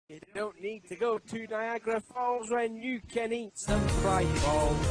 You don't need to go to Niagara Falls when you can eat some fried balls.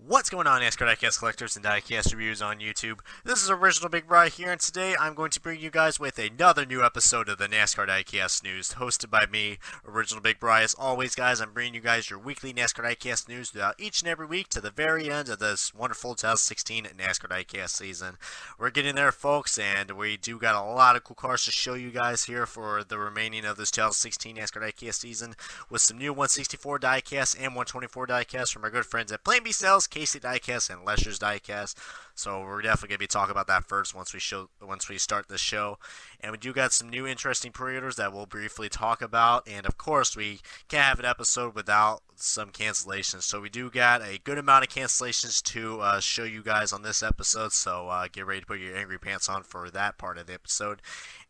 What's going on, NASCAR Diecast collectors and Diecast reviewers on YouTube? This is Original Big Bri here, and today I'm going to bring you guys with another new episode of the NASCAR Diecast News, hosted by me, Original Big Bri. As always, guys, I'm bringing you guys your weekly NASCAR Diecast news throughout each and every week to the very end of this wonderful 2016 NASCAR Diecast season. We're getting there, folks, and we do got a lot of cool cars to show you guys here for the remaining of this 2016 NASCAR Diecast season, with some new 164 Diecast and 124 Diecast from our good friends at Plan B Sales, Casey Diecast, and Lesher's Diecast. So we're definitely gonna be talking about that first once we start the show. And we do got some new interesting pre-orders that we'll briefly talk about. And of course, we can't have an episode without some cancellations. So we do got a good amount of cancellations to show you guys on this episode. So get ready to put your angry pants on for that part of the episode.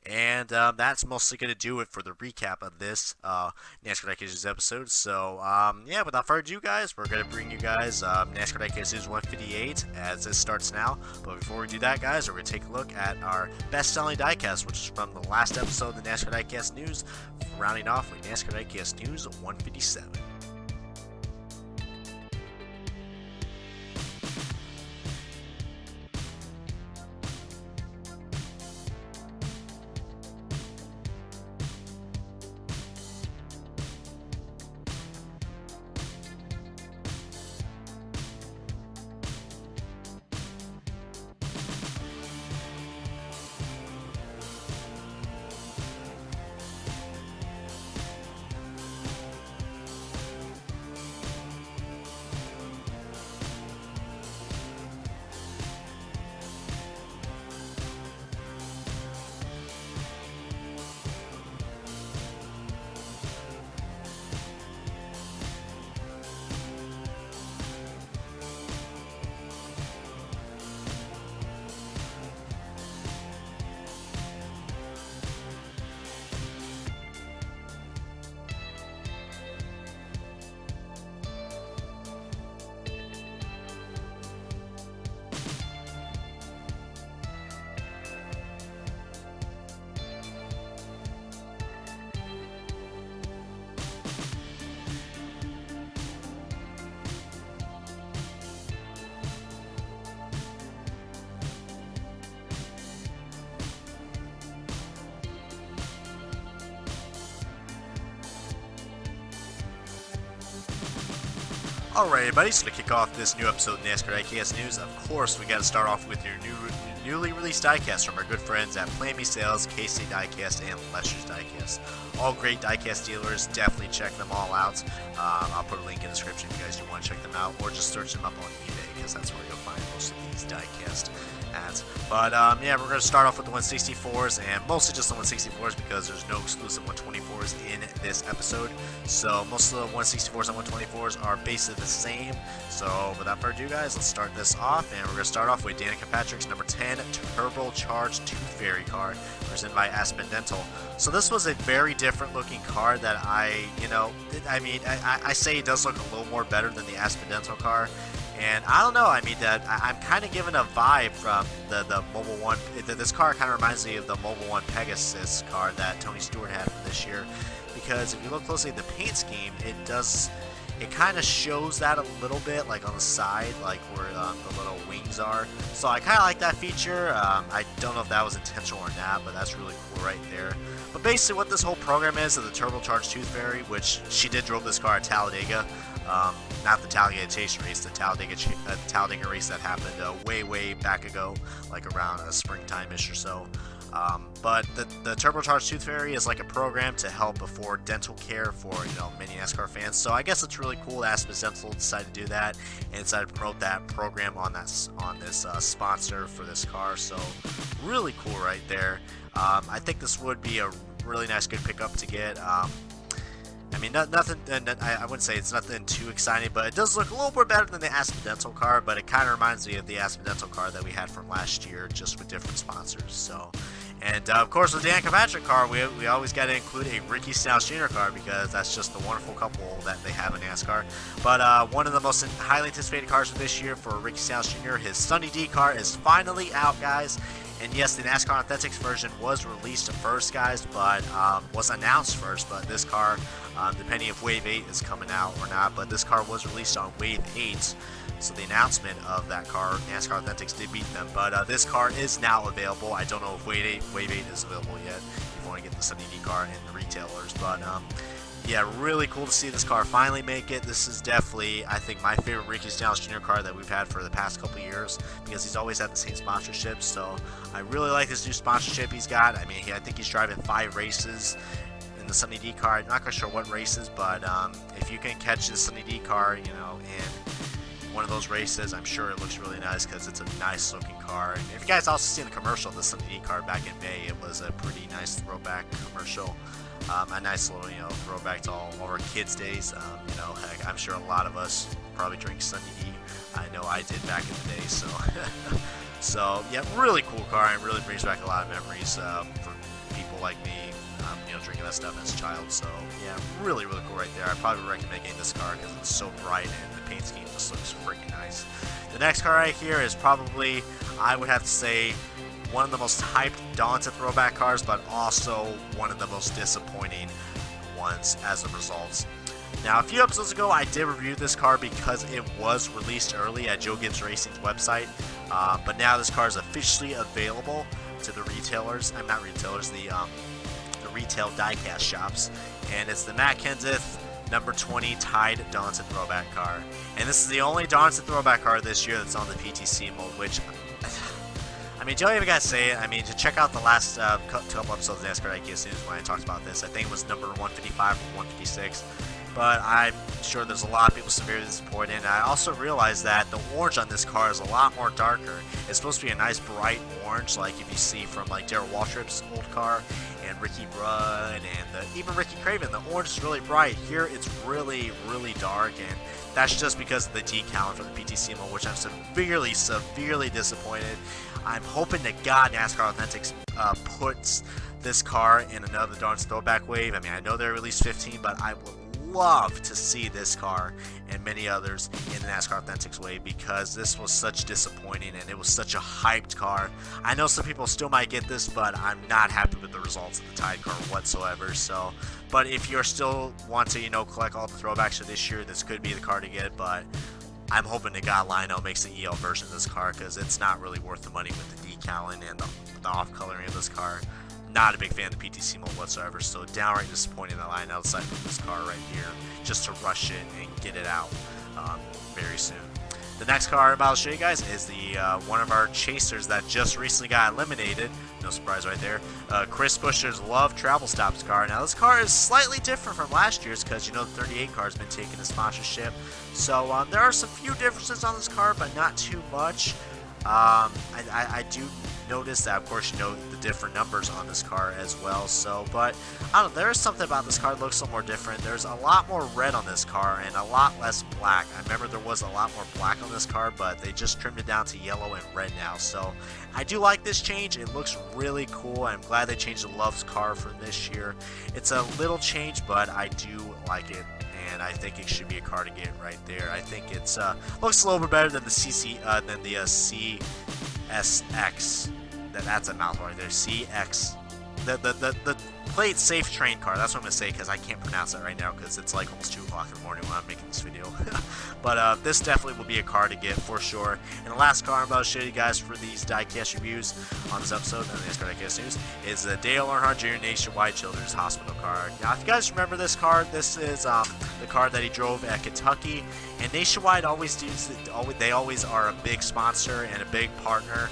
And that's mostly going to do it for the recap of this NASCAR Diecast episode. So, yeah, without further ado, guys, we're going to bring you guys NASCAR Diecast News 158 as this starts now. But before we do that, guys, we're going to take a look at our best-selling diecast, which is from the last episode of the NASCAR Diecast News, rounding off with NASCAR Diecast News 157. Alright, everybody, so to kick off this new episode of NASCAR Diecast News, of course, we got to start off with your newly released diecast from our good friends at Plan B Sales, KC Diecast, and Lesher's Diecast. All great diecast dealers, definitely check them all out. I'll put a link in the description if you guys do want to check them out, or just search them up on eBay, because that's where you'll find most of these diecast ads. But yeah, we're going to start off with the 164s, and mostly just the 164s because there's no exclusive 124s in this episode. So most of the 164s and 124s are basically the same. So without further ado, guys, let's start this off, and we're going to start off with Danica Patrick's number 10 Turbocharged Toothfairy car, presented by Aspen Dental. So this was a very different looking car that I say it does look a little more better than the Aspen Dental car. And I don't know, I mean, I'm kind of given a vibe from the Mobile One. This car kind of reminds me of the Mobile One Pegasus car that Tony Stewart had for this year. Because if you look closely at the paint scheme, it kind of shows that a little bit, like on the side, like where the little wings are. So I kind of like that feature. I don't know if that was intentional or not, but that's really cool right there. But basically what this whole program is the Turbocharged Toothfairy, which she did drove this car at Talladega. Not the Talladega Chase race, the Talladega race that happened way back ago, like around springtime-ish or so. But the Turbocharged Toothfairy is like a program to help afford dental care for many NASCAR fans. So I guess it's really cool that Aspen Dental decided to do that and decided to promote that program on this sponsor for this car. So really cool right there. I think this would be a really nice good pickup to get. I mean, nothing. I wouldn't say it's nothing too exciting, but it does look a little more better than the Aspen Dental car. But it kind of reminds me of the Aspen Dental car that we had from last year, just with different sponsors. So, And of course, with the Danica car, we always got to include a Ricky Stenhouse Jr. car because that's just the wonderful couple that they have in NASCAR. But one of the most highly anticipated cars of this year for Ricky Stenhouse Jr., his Sunny D car is finally out, guys. And yes, the NASCAR Authentics version was released first, guys, but was announced first. But this car, depending if Wave 8 is coming out or not, but this car was released on Wave 8. So the announcement of that car, NASCAR Authentics did beat them. But this car is now available. I don't know if Wave 8 is available yet. If you want to get the Sunny D car in the retailers. But yeah, really cool to see this car finally make it. This is definitely, I think, my favorite Ricky Stenhouse Jr. car that we've had for the past couple years because he's always had the same sponsorship. So I really like this new sponsorship he's got. I mean, I think he's driving 5 races in the Sunny D car. I'm not quite sure what races, but if you can catch the Sunny D car, you know, in one of those races, I'm sure it looks really nice because it's a nice looking car. And if you guys also seen the commercial of the Sunny D car back in May, it was a pretty nice throwback commercial. A nice little, you know, throwback to all our kids' days. You know, heck, I'm sure a lot of us probably drink Sunny D. I know I did back in the day. So, so yeah, really cool car and really brings back a lot of memories for people like me. You know, drinking that stuff as a child. So yeah, really cool right there. I probably recommend getting this car because it's so bright and the paint scheme just looks freaking nice. The next car right here is probably, I would have to say, one of the most hyped daunted throwback cars, but also one of the most disappointing ones as a result. Now, a few episodes ago, I did review this car because it was released early at Joe Gibbs Racing's website, but now this car is officially available to the retailers. I'm not retailers, the retail diecast shops, and it's the Matt Kenseth number 20 Tide Daunted throwback car. And this is the only Daunted throwback car this year that's on the PTC mode, which, I mean, do you even gotta say it? I mean, to check out the last couple episodes of NASCAR IKS News when I talked about this, I think it was number 155 or 156. But I'm sure there's a lot of people severely disappointed. And I also realized that the orange on this car is a lot more darker. It's supposed to be a nice bright orange, like if you see from like Darrell Waltrip's old car and Ricky Rudd and even Ricky Craven. The orange is really bright. Here it's really dark, and that's just because of the decal for the PTC mode, which I'm severely disappointed. I'm hoping to God NASCAR Authentics puts this car in another darn throwback wave. I mean, I know they released 15, but I would love to see this car and many others in the NASCAR Authentics wave because this was such disappointing and it was such a hyped car. I know some people still might get this, but I'm not happy with the results of the Tide car whatsoever. So, but if you're still want to, you know, collect all the throwbacks for this year, this could be the car to get. But I'm hoping to God Lionel makes the EL version of this car because it's not really worth the money with the decaling and the off coloring of this car. Not a big fan of the PTC mode whatsoever, so downright disappointing that Lionel decided with this car right here just to rush it and get it out very soon. The next car I'm about to show you guys is the one of our chasers that just recently got eliminated. No surprise right there. Chris Buescher's Love Travel Stops car. Now this car is slightly different from last year's because you know the 38 car has been taking the sponsorship. So there are some few differences on this car, but not too much. I do notice that, of course, you know the different numbers on this car as well. So, but I don't know, there is something about this car that looks a little more different. There's a lot more red on this car and a lot less black. I remember there was a lot more black on this car, but they just trimmed it down to yellow and red now. So I do like this change. It looks really cool. I'm glad they changed the Love's car for this year. It's a little change, but I do like it. And I think it should be a car to get right there. I think it's looks a little bit better than the CSX. That's a mouthful right there. CX. The plate safe train car. That's what I'm gonna say because I can't pronounce it right now because it's like almost 2 o'clock in the morning when I'm making this video. But this definitely will be a car to get for sure. And the last car I'm about to show you guys for these diecast reviews on this episode of the NASCAR Diecast News is the Dale Earnhardt Jr. Nationwide Children's Hospital car. Now, if you guys remember this car, this is the car that he drove at Kentucky. And Nationwide they always are a big sponsor and a big partner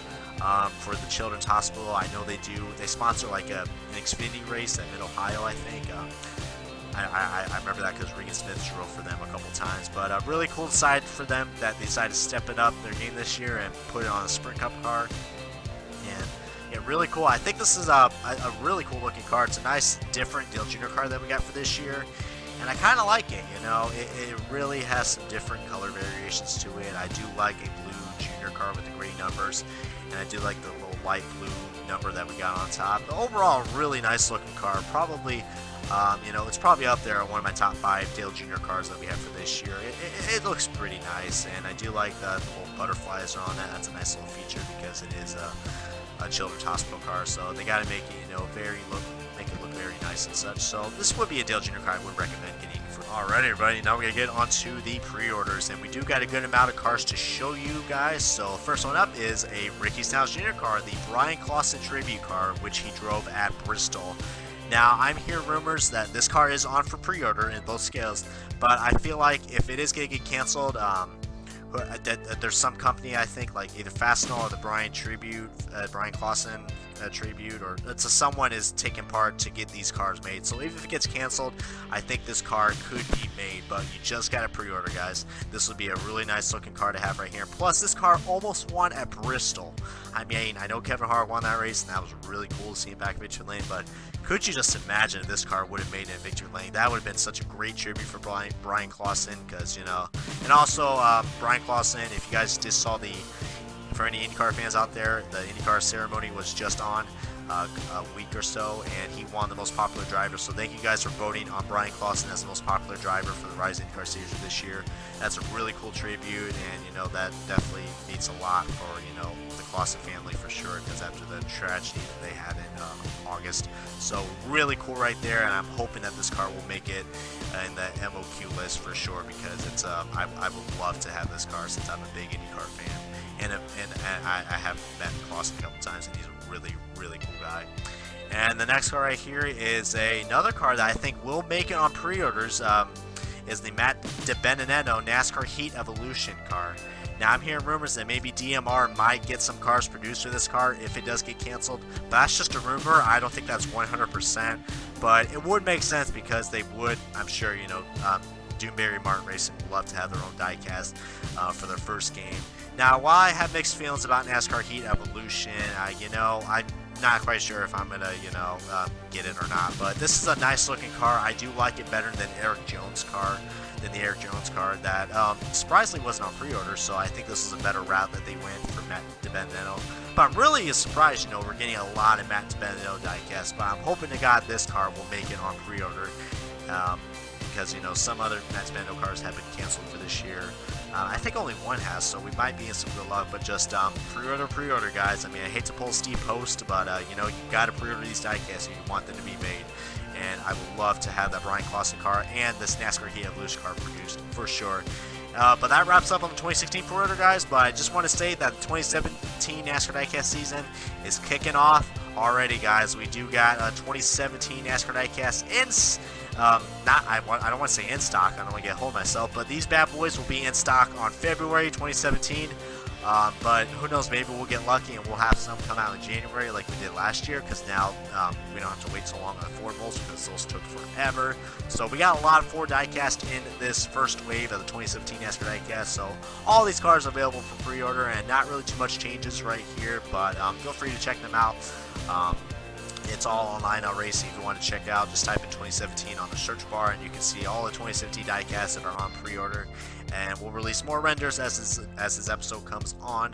for the Children's Hospital. I know they do. They sponsor like an Xfinity race at Mid-Ohio, I think. I remember that because Regan Smith drove for them a couple times. But really cool side for them that they decided to step it up their game this year and put it on a Sprint Cup car. And yeah, really cool. I think this is a really cool looking car. It's a nice, different Dale Jr. car that we got for this year. And I kind of like it, you know. It really has some different color variations to it. I do like a blue junior car with a gray numbers, and I do like the little light blue number that we got on top. But overall, really nice looking car. Probably, it's probably up there on one of my top 5 Dale Jr. cars that we have for this year. It looks pretty nice, and I do like the little butterflies are on that. That's a nice little feature because it is a children's hospital car, so they got to make it, make it look very nice and such. So this would be a Dale Jr. car I would recommend getting. Alright everybody, now we're going to get onto the pre-orders, and we do got a good amount of cars to show you guys. So first one up is a Ricky Styles Jr. car, the Brian Clausen tribute car, which he drove at Bristol. Now I'm hearing rumors that this car is on for pre-order in both scales, but I feel like if it is going to get canceled, there's some company, I think, like either Fastenal or the Brian Clausen tribute, or someone is taking part to get these cars made. So even if it gets canceled, I think this car could be made, but you just got to pre-order, guys. This would be a really nice looking car to have right here. Plus, this car almost won at Bristol. I mean, I know Kevin Hart won that race, and that was really cool to see him back in Victory Lane, but could you just imagine if this car would have made it in Victory Lane? That would have been such a great tribute for Brian Clausen, because, and also Brian Clausen, if you guys just saw for any IndyCar fans out there, the IndyCar ceremony was just on a week or so, and he won the most popular driver. So thank you guys for voting on Brian Clausen as the most popular driver for the Rise IndyCar Series this year. That's a really cool tribute, and that definitely means a lot for the Clausen family for sure, because after the tragedy that they had in August. So really cool right there, and I'm hoping that this car will make it in the MOQ list for sure, because it's I would love to have this car since I'm a big IndyCar fan. And I have met Clausen a couple times, and he's a really, really cool guy. And the next car right here is another car that I think will make it on pre-orders. Is the Matt DiBenedetto NASCAR Heat Evolution car. Now I'm hearing rumors that maybe DMR might get some cars produced for this car if it does get canceled, but that's just a rumor. I don't think that's 100%, but it would make sense because they would, I'm sure, Doomberry Martin Racing would love to have their own diecast for their first game. Now, while I have mixed feelings about NASCAR Heat Evolution, I'm not quite sure if I'm gonna, get it or not. But this is a nice looking car. I do like it better than the Eric Jones car that surprisingly wasn't on pre-order. So I think this is a better route that they went for Matt DiBenedetto. But I'm really surprised, we're getting a lot of Matt DiBenedetto diecast. But I'm hoping to God this car will make it on pre-order. Because some other Matt DiBenedetto cars have been canceled for this year. I think only one has, so we might be in some good luck. But just pre-order, guys. I mean, I hate to pull Steve Post, but you got to pre-order these diecasts if you want them to be made. And I would love to have that Brian Clausen car and this NASCAR Heat Evolution car produced for sure. But that wraps up on the 2016 pre-order, guys. But I just want to say that the 2017 NASCAR diecast season is kicking off already, guys. We do got a 2017 NASCAR diecast in. I don't want to say in stock. I don't want to get hold of myself, but these bad boys will be in stock on February 2017. But who knows? Maybe we'll get lucky and we'll have some come out in January like we did last year. Because now we don't have to wait so long on Ford molds because those took forever. So we got a lot of Ford diecast in this first wave of the 2017 NASCAR diecast. So all these cars are available for pre-order, and not really too much changes right here. But feel free to check them out. It's all online on Racing. If you want to check out, just type in 2017 on the search bar, and you can see all the 2017 diecasts that are on pre-order. And we'll release more renders as this episode comes on,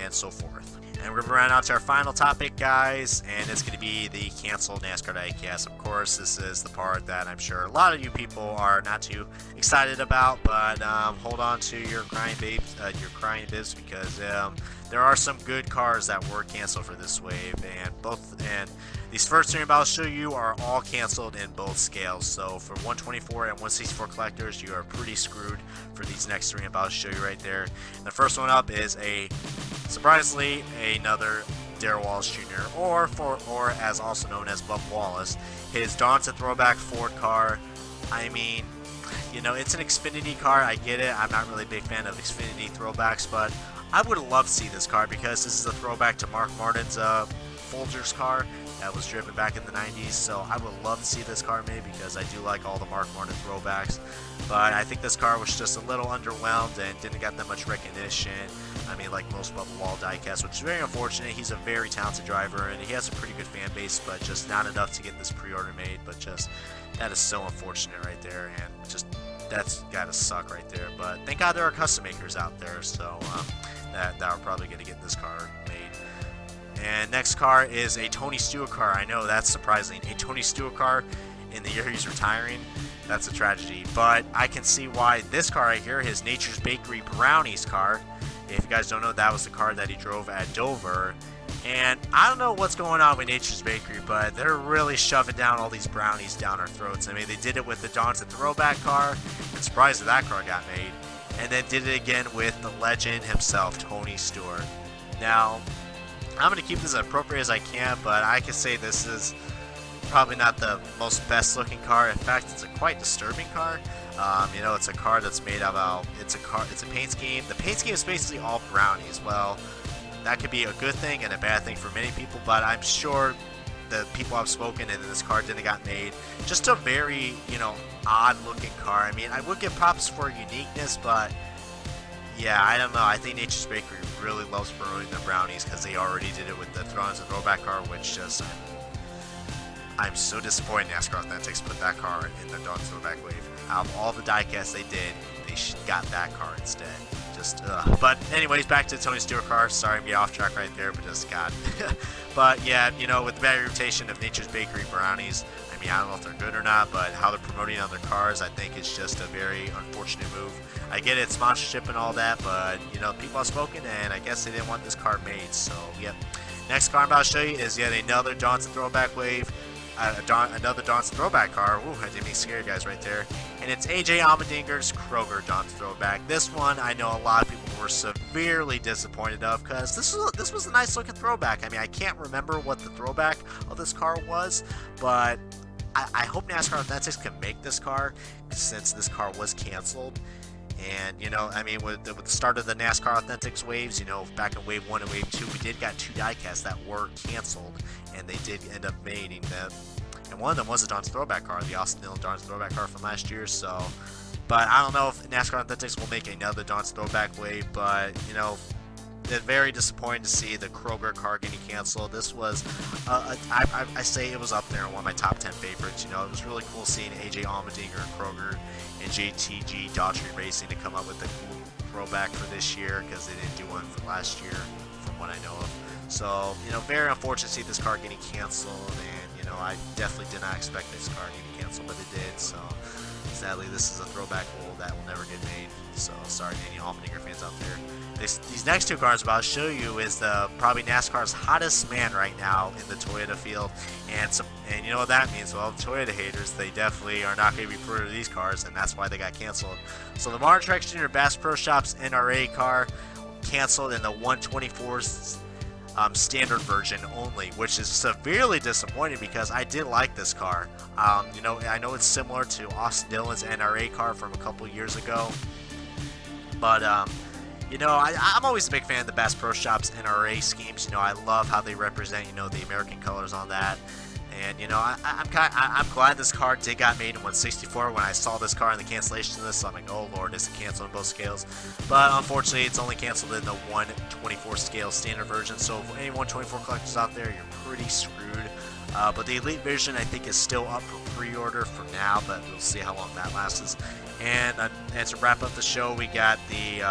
and so forth. And we're going to round out to our final topic, guys, and it's going to be the canceled NASCAR diecast. Of course, this is the part that I'm sure a lot of you people are not too excited about, but hold on to your crying bibs, because there are some good cars that were canceled for this wave, and these first three I'm about to show you are all canceled in both scales. So for 124 and 164 collectors, you are pretty screwed for these next three I'm about to show you right there. And the first one up is surprisingly, another Darrell Wallace Jr., or as also known as Bub Wallace. His Donta throwback Ford car. I mean, it's an Xfinity car. I get it. I'm not really a big fan of Xfinity throwbacks, but I would love to see this car because this is a throwback to Mark Martin's Folgers car that was driven back in the 90s. So I would love to see this car made because I do like all the Mark Martin throwbacks. But I think this car was just a little underwhelmed and didn't get that much recognition. I mean, like most Bubba Wall diecast, which is very unfortunate. He's a very talented driver and he has a pretty good fan base, but just not enough to get this pre-order made. But just that is so unfortunate right there, and just that's gotta suck right there. But thank God there are custom makers out there, so that are probably going to get this car made. And next car is a Tony Stewart car. I know that's surprising. A Tony Stewart car in the year he's retiring. That's a tragedy. But I can see why this car right here, his Nature's Bakery Brownies car. If you guys don't know, that was the car that he drove at Dover. And I don't know what's going on with Nature's Bakery, but they're really shoving down all these brownies down our throats. I mean, they did it with the Johnson Throwback car. I'm surprised that car got made. And then did it again with the legend himself, Tony Stewart. Now, I'm going to keep this as appropriate as I can, but I can say this is probably not the most best looking car. In fact, it's a quite disturbing car. You know, it's a car that's made of it's a paint scheme. The paint scheme is basically all brownies. Well, that could be a good thing and a bad thing for many people, but I'm sure the people I've spoken and this car didn't got made. Just a very, you know, odd looking car. I mean, I would give props for uniqueness, but yeah, I don't know. I think Nature's Bakery really loves promoting the brownies because they already did it with the Johnson Throwback car, which just I'm so disappointed NASCAR Authentics put that car in the Johnson Throwback wave. Out of all the diecasts they did, they got that car instead. Just, but anyways, back to the Tony Stewart car. Sorry to be off track right there, but just God. But yeah, you know, with the bad reputation of Nature's Bakery Brownies, I mean, I don't know if they're good or not, but how they're promoting on their cars, I think it's just a very unfortunate move. I get it, sponsorship and all that, but you know, people have spoken, and I guess they didn't want this car made. So yep. Next car I'm about to show you is yet another Johnson Throwback wave. Another Johnson Throwback car. Ooh, I did me scare you guys right there. And it's AJ Allmendinger's Kroger Johnson Throwback. This one I know a lot of people were severely disappointed of because this was a nice looking throwback. I mean, I can't remember what the throwback of this car was, but I hope NASCAR Authentics can make this car since this car was canceled. And, you know, I mean, with the start of the NASCAR Authentics waves, you know, back in Wave 1 and Wave 2, we did got 2 diecasts that were canceled, and they did end up mating them. And one of them was a Johnson Throwback car, the Austin Dillon Johnson Throwback car from last year, so. But I don't know if NASCAR Authentics will make another Johnson Throwback wave, but, you know, it's very disappointing to see the Kroger car getting canceled. This was, I say it was up there in one of my top 10 favorites. You know, it was really cool seeing AJ Allmendinger and Kroger and JTG Daughtry Racing to come up with a cool throwback for this year because they didn't do one for last year, from what I know of. So, you know, very unfortunate to see this car getting canceled, and, you know, I definitely did not expect this car getting canceled, but it did. So, sadly, this is a throwback rule that will never get made. So, sorry to any Allmendinger fans out there. These next 2 cars I'm about to show you is probably NASCAR's hottest man right now in the Toyota field, and you know what that means? Well, the Toyota haters, they definitely are not going to be pro to these cars, and that's why they got canceled. So the Martin Truex Jr. Bass Pro Shops NRA car canceled in the 124's standard version only, which is severely disappointing because I did like this car. You know, I know it's similar to Austin Dillon's NRA car from a couple years ago, but you know, I'm always a big fan of the Bass Pro Shops NRA schemes. You know, I love how they represent, you know, the American colors on that. And, you know, I'm glad this car did got made in 164. When I saw this car in the cancellation list, I'm like, oh, Lord, it's canceled on both scales. But, unfortunately, it's only canceled in the 124 scale standard version. So, for any 124 collectors out there, you're pretty screwed. But the Elite version, I think, is still up for pre-order for now, but we'll see how long that lasts. And to wrap up the show, we got the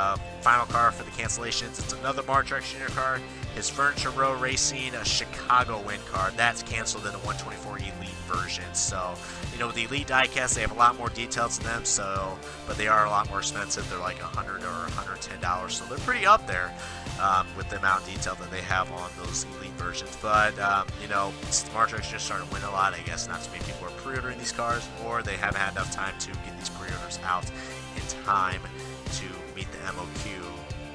final car for the cancellations. It's another Martin Truex Jr. car. His Furniture Row Racing, a Chicago win car. That's canceled in the 124 Elite version. So, you know, with the Elite diecast, they have a lot more details in them. So, but they are a lot more expensive. They're like $100 or $110. So they're pretty up there with the amount of detail that they have on those Elite versions. But, you know, Martin Truex Jr. starting to win a lot. I guess not too many people are pre-ordering these cars, or they haven't had enough time to get these pre-orders out in time to meet the MOQ.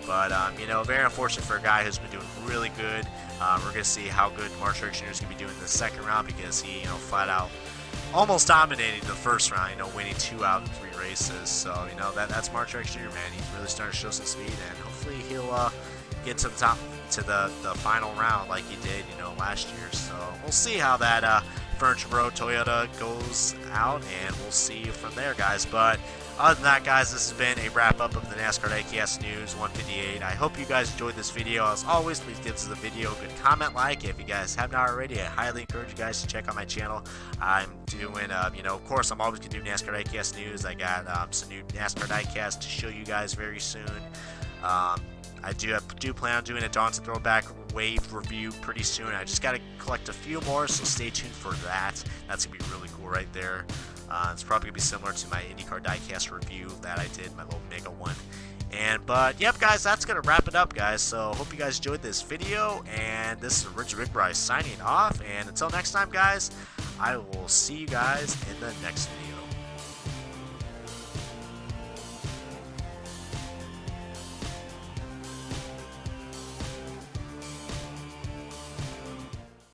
But, you know, very unfortunate for a guy who's been doing really good. We're going to see how good Martin Truex Jr. is going to be doing in the second round because he, you know, flat out almost dominating the first round, you know, winning 2 out of 3 races. So, you know, that's Martin Truex Jr., man. He's really starting to show some speed, and hopefully he'll get to the top, to the final round like he did, you know, last year. So we'll see how that Furniture Row Toyota goes out, and we'll see from there, guys. But other than that, guys, this has been a wrap-up of the NASCAR Diecast News 158. I hope you guys enjoyed this video. As always, please give the video a good comment, like. If you guys have not already, I highly encourage you guys to check out my channel. I'm doing, you know, of course, I'm always going to do NASCAR Diecast News. I got some new NASCAR Diecast to show you guys very soon. I do plan on doing a Dawn's Throwback Wave review pretty soon. I just got to collect a few more, so stay tuned for that. That's going to be really cool right there. It's probably going to be similar to my IndyCar diecast review that I did, my little mega one. But yep, guys, that's going to wrap it up, guys. So hope you guys enjoyed this video, and this is Rich Big Bryce signing off. And until next time, guys, I will see you guys in the next video.